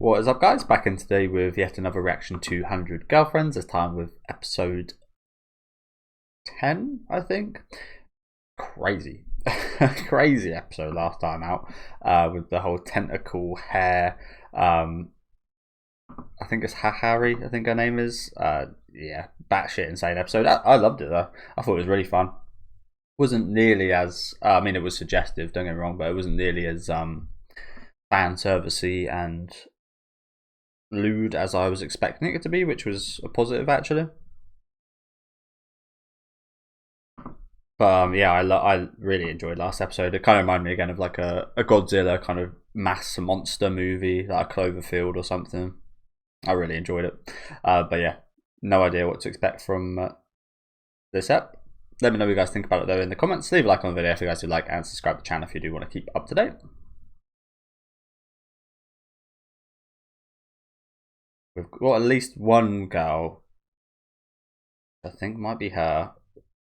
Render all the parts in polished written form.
What is up, guys? Back in today with yet another reaction to 100 Girlfriends, this time with episode 10, I think. Crazy. Crazy episode last time out, with the whole tentacle hair. I think it's Harry, I think her name is. Yeah, batshit insane episode. I loved it though. I thought it was really fun. Wasn't nearly as, I mean, it was suggestive, don't get me wrong, but it wasn't nearly as fan servicey and lewd as I was expecting it to be, which was a positive actually. But yeah, I really enjoyed last episode. It kind of reminded me again of like a Godzilla kind of mass monster movie, like a Cloverfield or something. I really enjoyed it. But yeah, no idea what to expect from this ep. Let me know what you guys think about it though in the comments. Leave a like on the video if you guys do like, and subscribe to the channel if you do want to keep up to date. We've got at least one girl, I think might be her,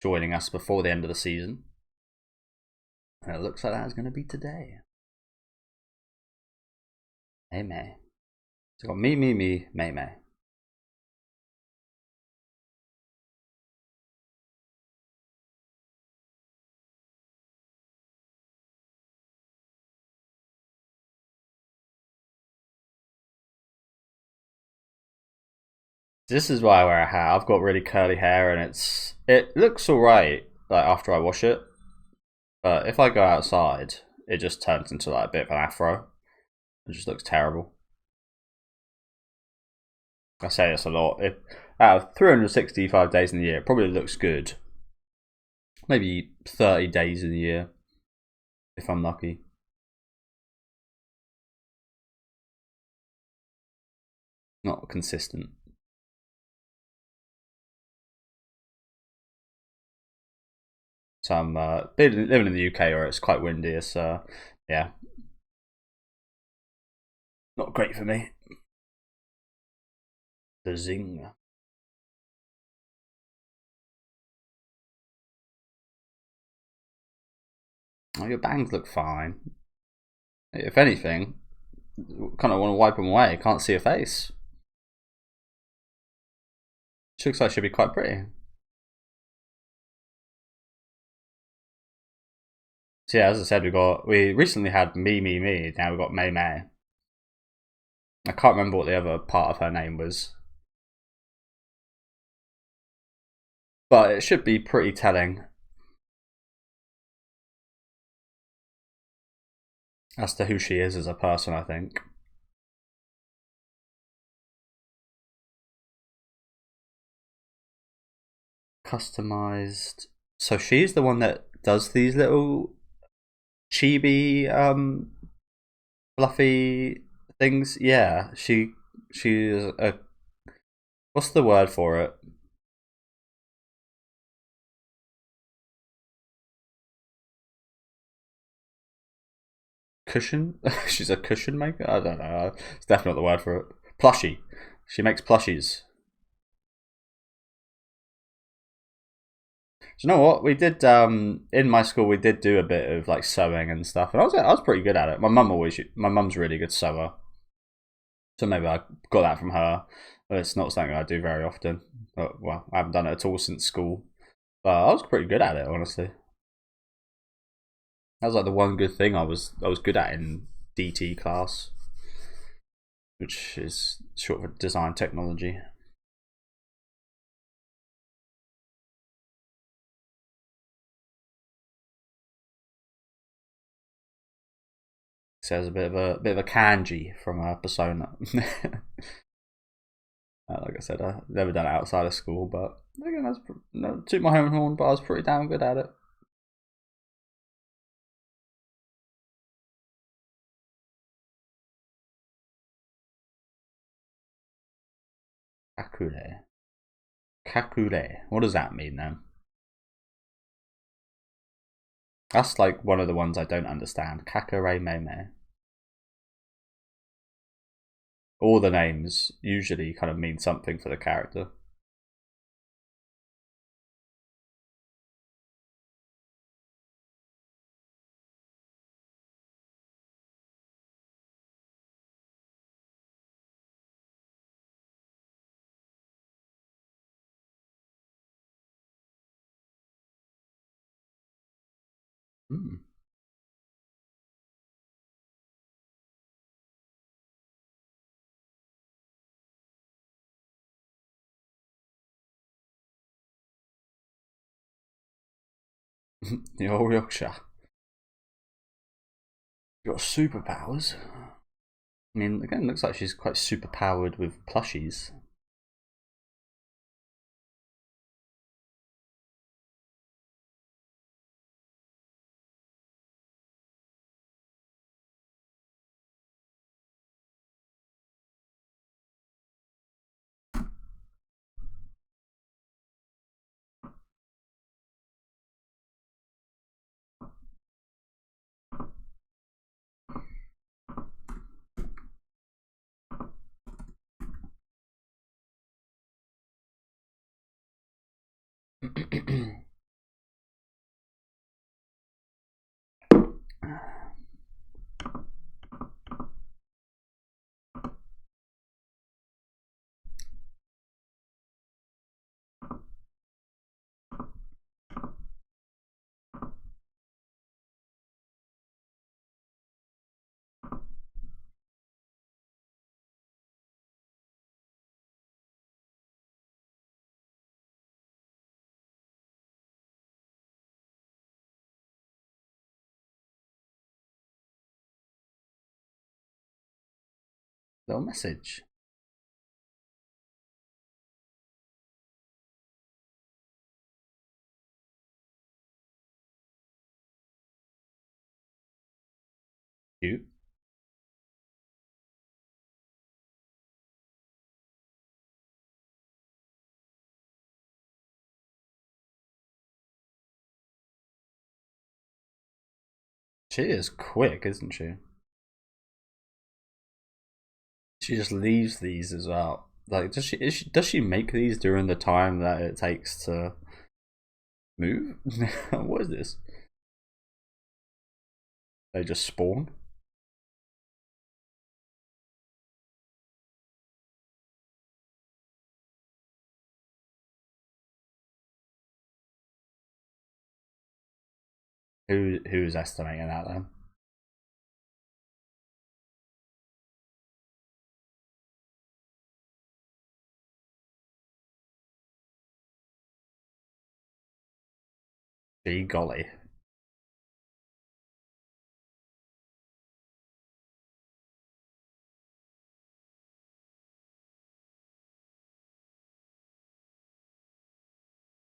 joining us before the end of the season. And it looks like that is going to be today. May May. So got me, May May. This is why I wear a hat. I've got really curly hair and it looks alright like after I wash it. But if I go outside, it just turns into like a bit of an afro. It just looks terrible. I say this a lot. Out of 365 days in the year, it probably looks good. Maybe 30 days in the year, if I'm lucky. Not consistent. So I'm living in the UK where it's quite windy. It's yeah, not great for me. The zing. Oh, your bangs look fine. If anything, kind of want to wipe them away. Can't see your face. She looks like she'll be quite pretty. So yeah, as I said, we recently had me. Now we've got May May. I can't remember what the other part of her name was, but it should be pretty telling as to who she is as a person, I think. Customized. So she's the one that does these little chibi fluffy things. Yeah, she's a, what's the word for it? Cushion? She's a cushion maker? I don't know. It's definitely not the word for it. Plushie. She makes plushies. Do you know what we did? In my school, we did do a bit of like sewing and stuff, and I was pretty good at it. My mum's a really good sewer, so maybe I got that from her. But it's not something I do very often. But, well, I haven't done it at all since school. But I was pretty good at it, honestly. That was like the one good thing I was good at in DT class, which is short for design technology. Says a bit of a kanji from Persona. Like I said, I've never done it outside of school, but again, that's no, toot my own horn, but I was pretty damn good at it. Kakule. Kakule. What does that mean then? That's like one of the ones I don't understand. Kakure Meme. All the names usually kind of mean something for the character. Mm. The old Yorkshire. Got superpowers. I mean, again, it looks like she's quite super powered with plushies. Little message. Cute. She is quick, isn't she? She just leaves these as well. Like, does she make these during the time that it takes to move? What is this? They just spawn? Who's estimating that then? Gee golly.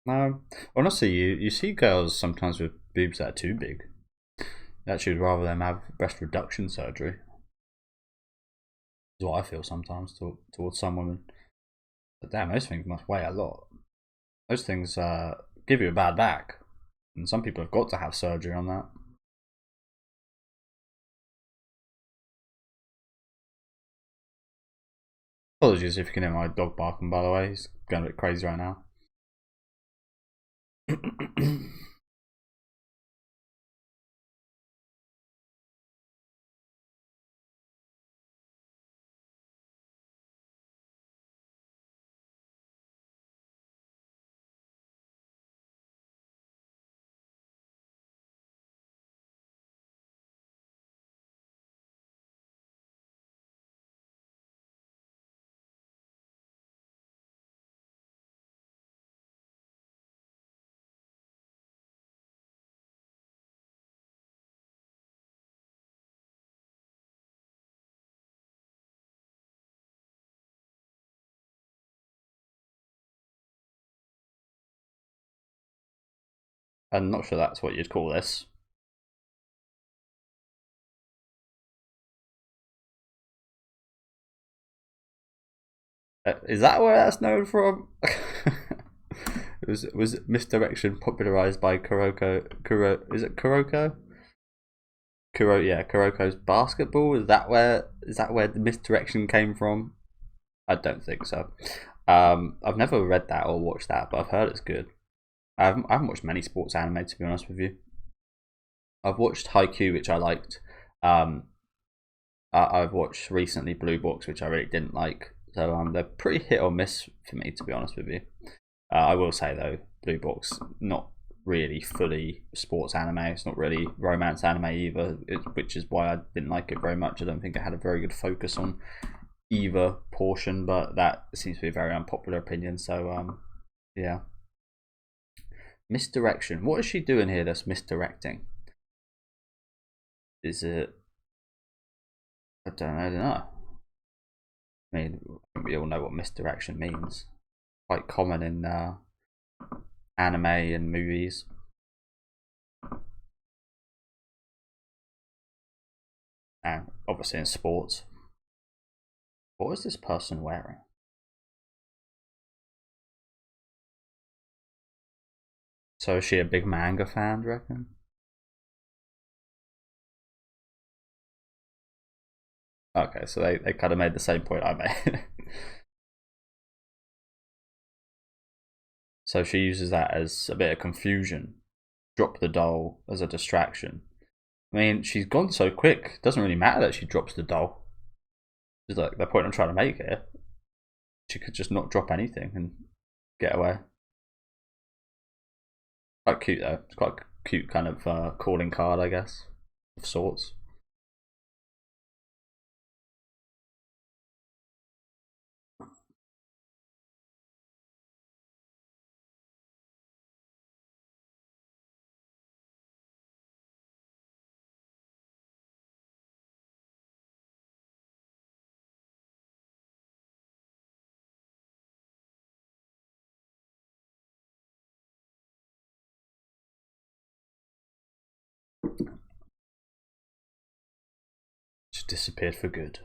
No, honestly, you see girls sometimes with boobs that are too big. Actually, would rather them have breast reduction surgery. Is what I feel sometimes towards some women. But damn, those things must weigh a lot. Those things give you a bad back, and some people have got to have surgery on that. Apologies if you can hear my dog barking, by the way. He's going a bit crazy right now. I'm not sure that's what you'd call this. Is that where that's known from? was misdirection popularized by is it Kuroko? Yeah, Kuroko's basketball. Is that where the misdirection came from? I don't think so. I've never read that or watched that, but I've heard it's good. I haven't watched many sports anime, to be honest with you. I've watched Haikyuu, which I liked. I've watched recently Blue Box, which I really didn't like. So they're pretty hit or miss for me, to be honest with you. I will say though, Blue Box not really fully sports anime. It's not really romance anime either, which is why I didn't like it very much. I don't think it had a very good focus on either portion, but that seems to be a very unpopular opinion. So yeah. Misdirection. What is she doing here that's misdirecting? Is it? I don't know. I mean, we all know what misdirection means. Quite common in anime and movies. And obviously in sports. What is this person wearing? So is she a big manga fan, do you reckon? Okay, so they kind of made the same point I made. So she uses that as a bit of confusion. Drop the doll as a distraction. I mean, she's gone so quick. It doesn't really matter that she drops the doll. It's like the point I'm trying to make here. She could just not drop anything and get away. Quite cute though. It's quite a cute kind of calling card, I guess, of sorts. She disappeared for good.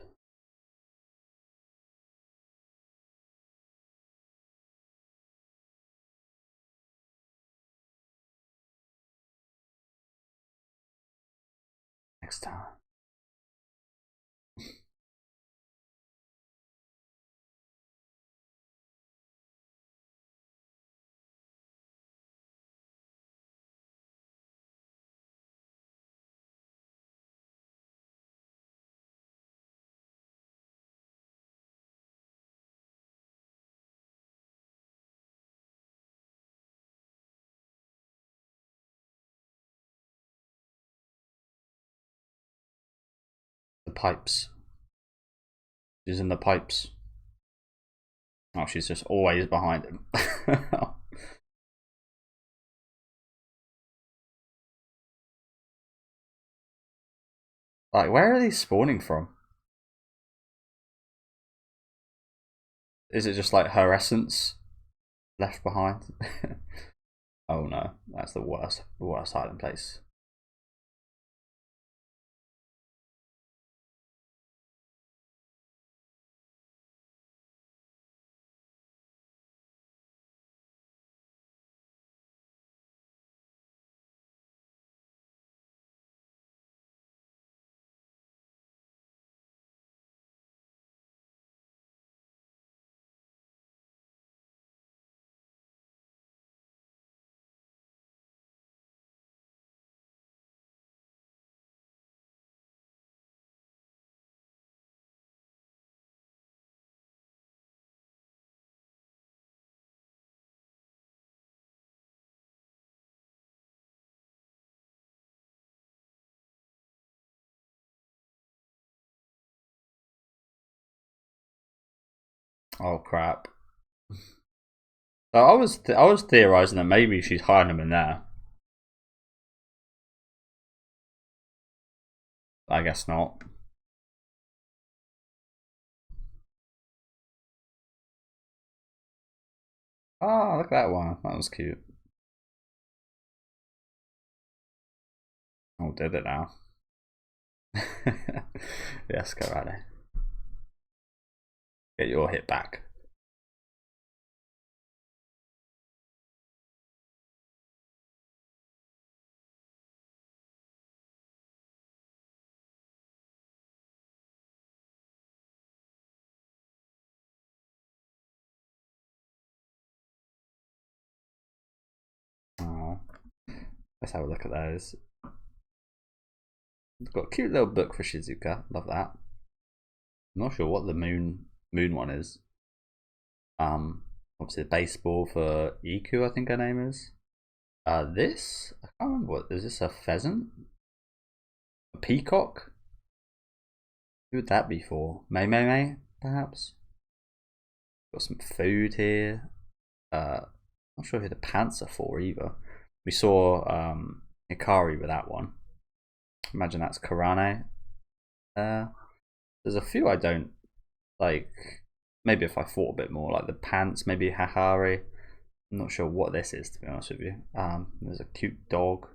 Next time. The pipes. She's in the pipes. Oh, she's just always behind him. Like, where are these spawning from? Is it just like her essence left behind? Oh no, that's the worst hiding place. Oh crap. So I was theorizing that maybe she's hiding him in there. I guess not. Oh, look at that one. That was cute. Oh, did it now? Yes, go right there. Get your hit back. Oh, let's have a look at those. It's got a cute little book for Shizuka. Love that. I'm not sure what the moon one is. Obviously the baseball for Iku, I think her name is. This I can't remember. What is this? A pheasant? A peacock? Who would that be for? May, perhaps. Got some food here. Not sure who the pants are for either. We saw Hikari with that one. Imagine that's Karane. There's a few I don't like. Maybe if I thought a bit more, like the pants, maybe Hahari. I'm not sure what this is, to be honest with you. There's a cute dog.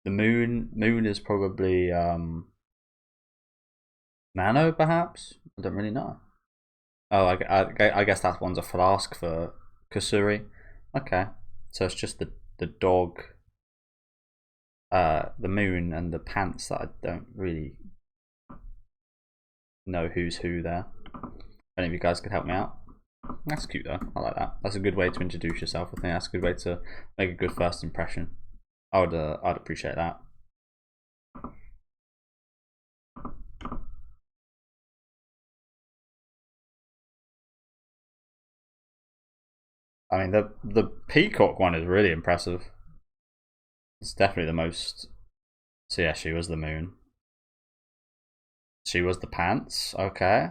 The moon is probably Nano, perhaps. I don't really know. Oh, I guess that one's a flask for Kusuri. Okay, so it's just the dog, the moon, and the pants that I don't really know who's who there. Any of you guys could help me out. That's cute though. I like that. That's a good way to introduce yourself. I think that's a good way to make a good first impression. I'd appreciate that. I mean, the peacock one is really impressive. It's definitely the most. So yeah, she was the moon. She was the pants. Okay,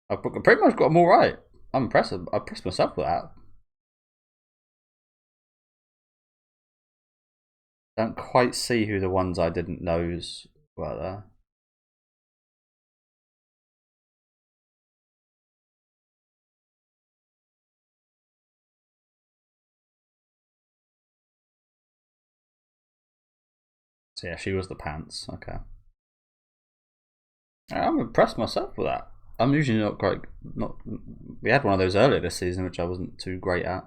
I pretty much got them all right. I'm impressed. I impressed myself with that. Don't quite see who the ones I didn't know's were there. So yeah, she was the pants. Okay. I'm impressed myself with that. I'm usually not great. Not we had one of those earlier this season, which I wasn't too great at.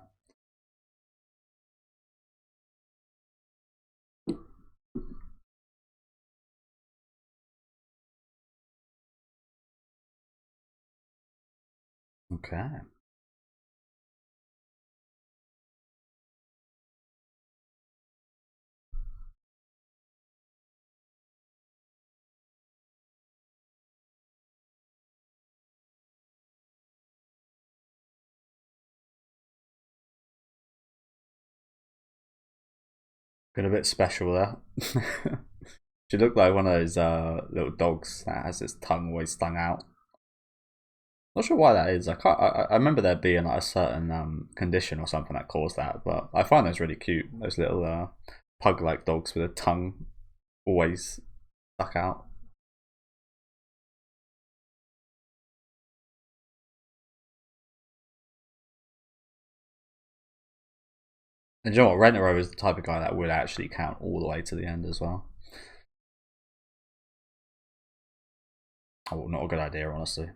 Okay. Got a bit special there. She looked like one of those little dogs that has its tongue always stung out. Not sure why that is. I can't. I remember there being like a certain condition or something that caused that, but I find those really cute. Those little pug-like dogs with a tongue always stuck out. And you know what? Rentaro is the type of guy that would actually count all the way to the end as well. Oh, not a good idea, honestly.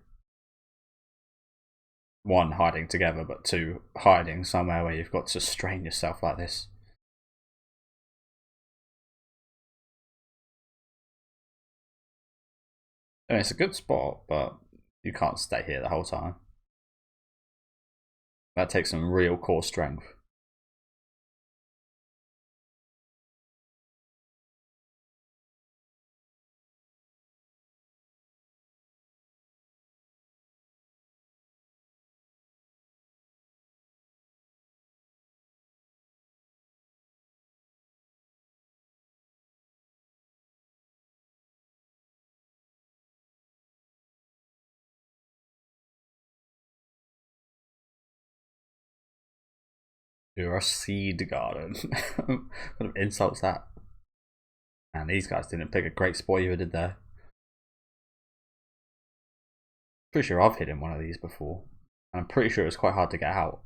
One, hiding together, but two, hiding somewhere where you've got to strain yourself like this. I mean, it's a good spot, but you can't stay here the whole time. That takes some real core strength. You're a seed garden. What kind of insults that? And these guys didn't pick a great spot you did there. Pretty sure I've hit in one of these before. And I'm pretty sure it was quite hard to get out.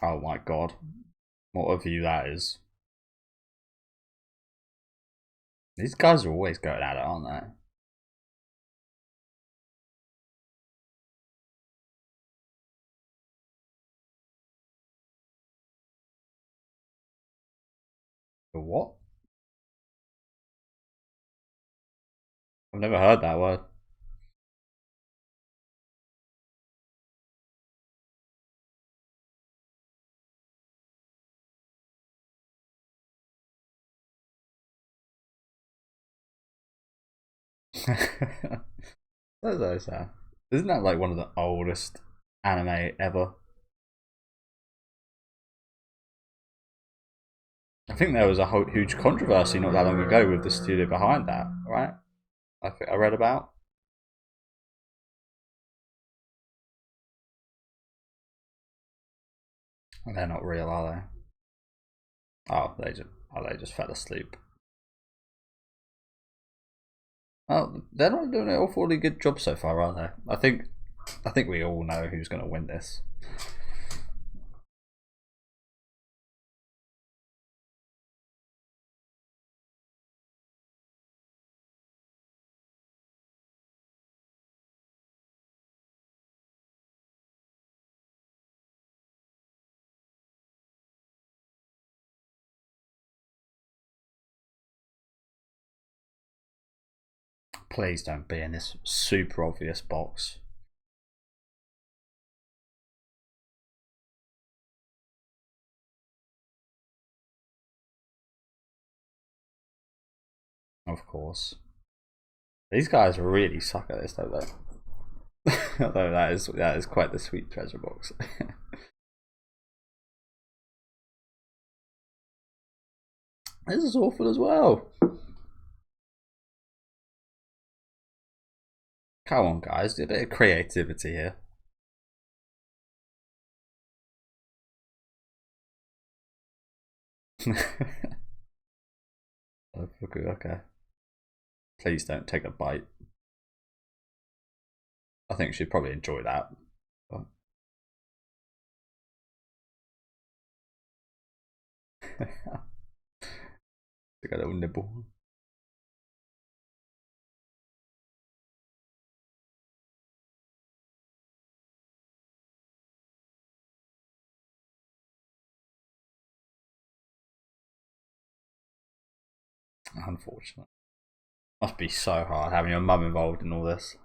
Oh my god. What a view that is. These guys are always going at it, aren't they? The what? I've never heard that word. That's so sad. Isn't that like one of the oldest anime ever? I think there was a whole huge controversy not that long ago with the studio behind that, right? I think I read about. They're not real, are they? They just fell asleep. Oh, they're not doing an awfully good job so far, are they? I think we all know who's going to win this. Please don't be in this super obvious box. Of course. These guys really suck at this, don't they? Although that is quite the sweet treasure box. This is awful as well. Come on, guys, do a bit of creativity here. Okay. Please don't take a bite. I think she'd probably enjoy that. But... Take a little nibble. Unfortunate. Must be so hard having your mum involved in all this.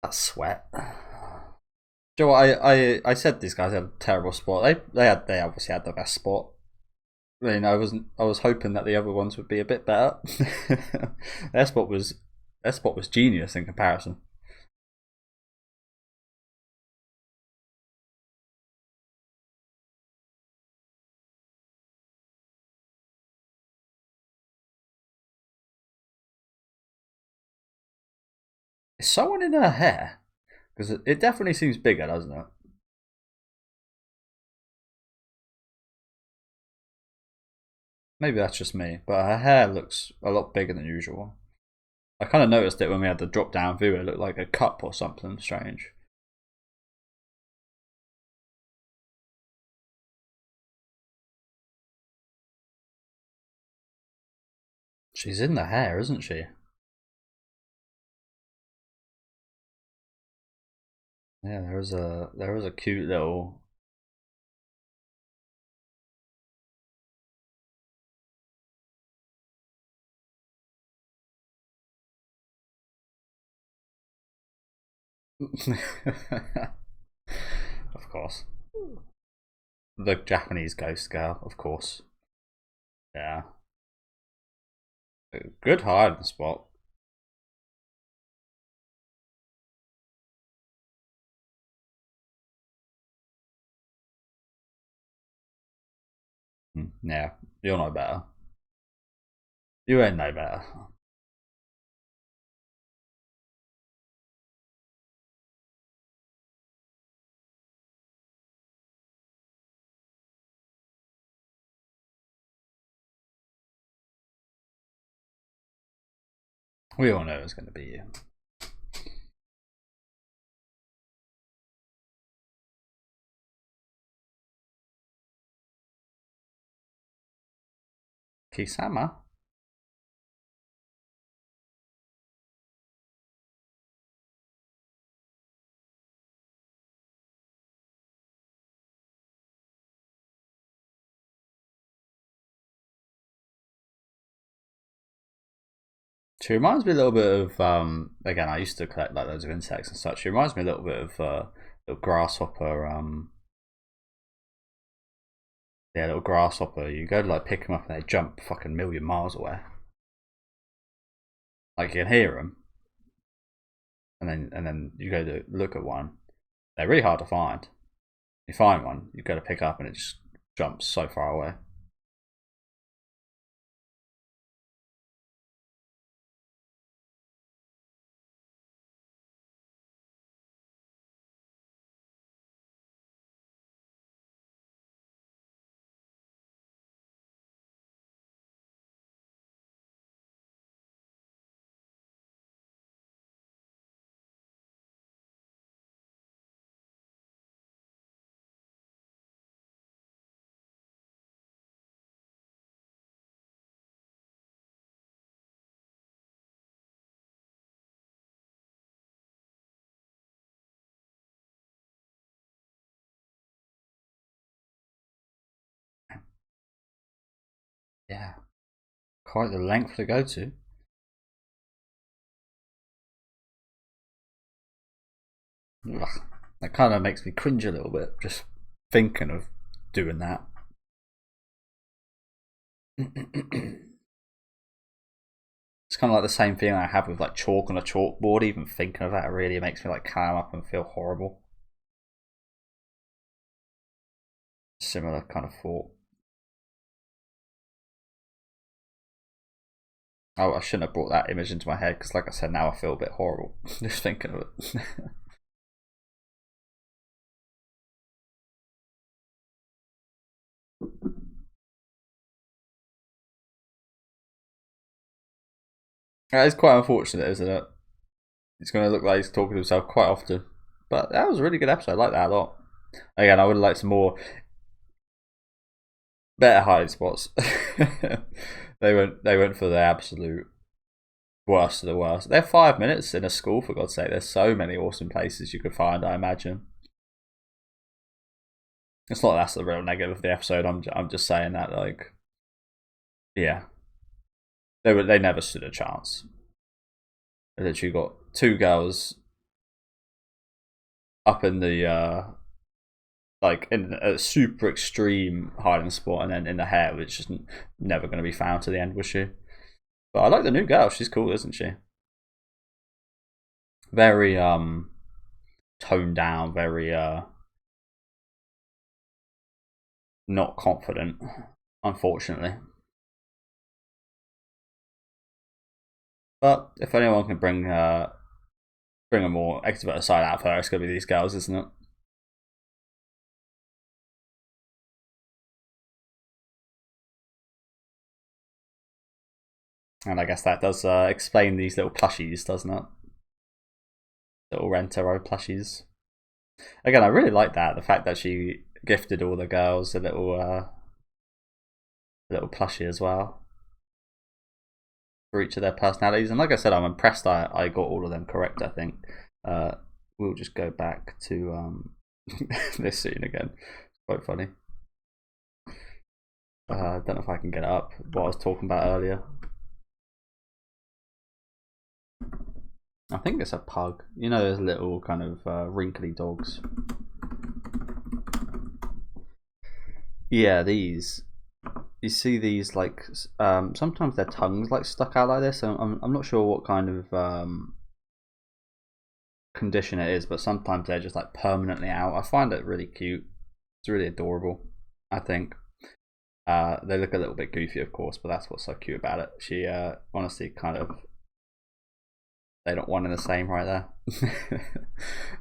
That sweat. Do you know what? I said these guys had a terrible spot. They obviously had the best spot. I mean, I was hoping that the other ones would be a bit better. their spot was genius in comparison. Is someone in her hair? Because it definitely seems bigger, doesn't it? Maybe that's just me, but her hair looks a lot bigger than usual. I kind of noticed it when we had the drop down view, it looked like a cup or something strange. She's in the hair, isn't she? Yeah, there was a cute little. Of course. The Japanese ghost girl, of course. Yeah. Good hiding spot. Yeah, you'll know better. You ain't know better. We all know it's going to be you. Kisama? She reminds me a little bit of again, I used to collect like loads of insects and such. She reminds me a little bit of little grasshopper. Yeah, little grasshopper. You go to like pick them up and they jump fucking million miles away. Like you can hear them, and then you go to look at one. They're really hard to find. You find one, you go to pick up, and it just jumps so far away. Yeah, quite the length to go to. Ugh, that kind of makes me cringe a little bit just thinking of doing that. It's kind of like the same feeling I have with like chalk on a chalkboard. Even thinking of that really makes me like clam up and feel horrible. Similar kind of thought. Oh, I shouldn't have brought that image into my head because, like I said, now I feel a bit horrible just thinking of it. It's quite unfortunate, isn't it? It's going to look like he's talking to himself quite often. But that was a really good episode. I like that a lot. Again, I would have liked some more better hiding spots. They went for the absolute worst of the worst. They're 5 minutes in a school, for God's sake. There's so many awesome places you could find, I imagine. It's not that's the real negative of the episode. I'm just saying that, like, yeah, they never stood a chance. They literally got two girls up in the like in a super extreme hiding spot, and then in the hair, which is never going to be found to the end, was she? But I like the new girl. She's cool, isn't she? Very toned down, very not confident, unfortunately. But if anyone can bring a more extroverted side out of her, it's gonna be these girls, isn't it? And I guess that does explain these little plushies, doesn't it? Little Rentaro plushies. Again, I really like that, the fact that she gifted all the girls a little plushie as well for each of their personalities. And like I said, I'm impressed I got all of them correct, I think. We'll just go back to this scene again. It's quite funny. I don't know if I can get it up, what I was talking about earlier. I think it's a pug. You know, those little kind of wrinkly dogs. Yeah, these. You see these, like, sometimes their tongues like stuck out like this. I'm not sure what kind of condition it is, but sometimes they're just like permanently out. I find it really cute. It's really adorable, I think. They look a little bit goofy, of course, but that's what's so cute about it. She honestly kind of, they don't one in the same right there.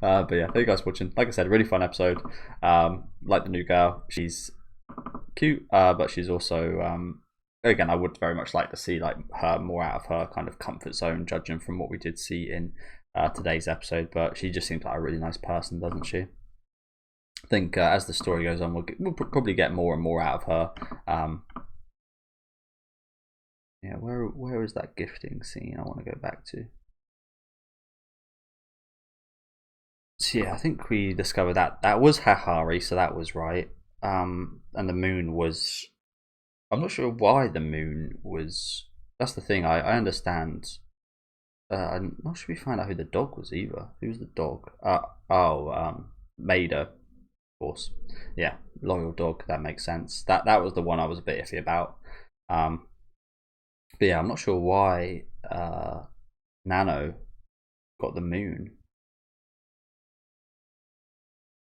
But yeah, thank you guys for watching. Like I said, really fun episode. Like the new girl, she's cute, but she's also again, I would very much like to see like her more out of her kind of comfort zone, judging from what we did see in today's episode. But she just seems like a really nice person, doesn't she? I think as the story goes on, we'll probably get more and more out of her. Yeah, where is that gifting scene I want to go back to? So yeah, I think we discovered that was Hahari, so that was right. And the moon was, I'm not sure why the moon was, that's the thing, I understand. I'm not sure we find out who the dog was either. Who's the dog? Maida, of course. Yeah, loyal dog, that makes sense. That was the one I was a bit iffy about. But yeah, I'm not sure why Nano got the moon.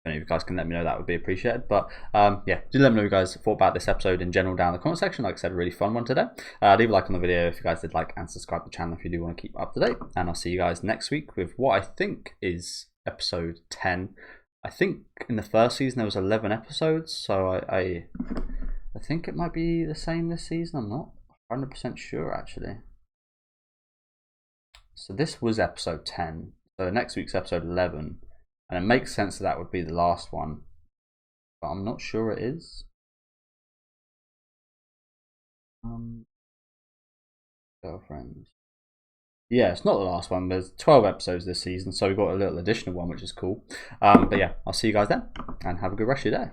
If you guys can let me know, that would be appreciated. But yeah, do let me know what you guys thought about this episode in general down in the comment section. Like I said, a really fun one today. Leave a like on the video if you guys did like, and subscribe to the channel if you do want to keep up to date. And I'll see you guys next week with what I think is episode 10. I think in the first season there was 11 episodes, so I think it might be the same this season. I'm not 100% sure actually. So this was episode 10. So next week's episode 11. And it makes sense that would be the last one, but I'm not sure it is. Girlfriends. Yeah, it's not the last one. There's 12 episodes this season, so we've got a little additional one, which is cool. But yeah, I'll see you guys then, and have a good rest of your day.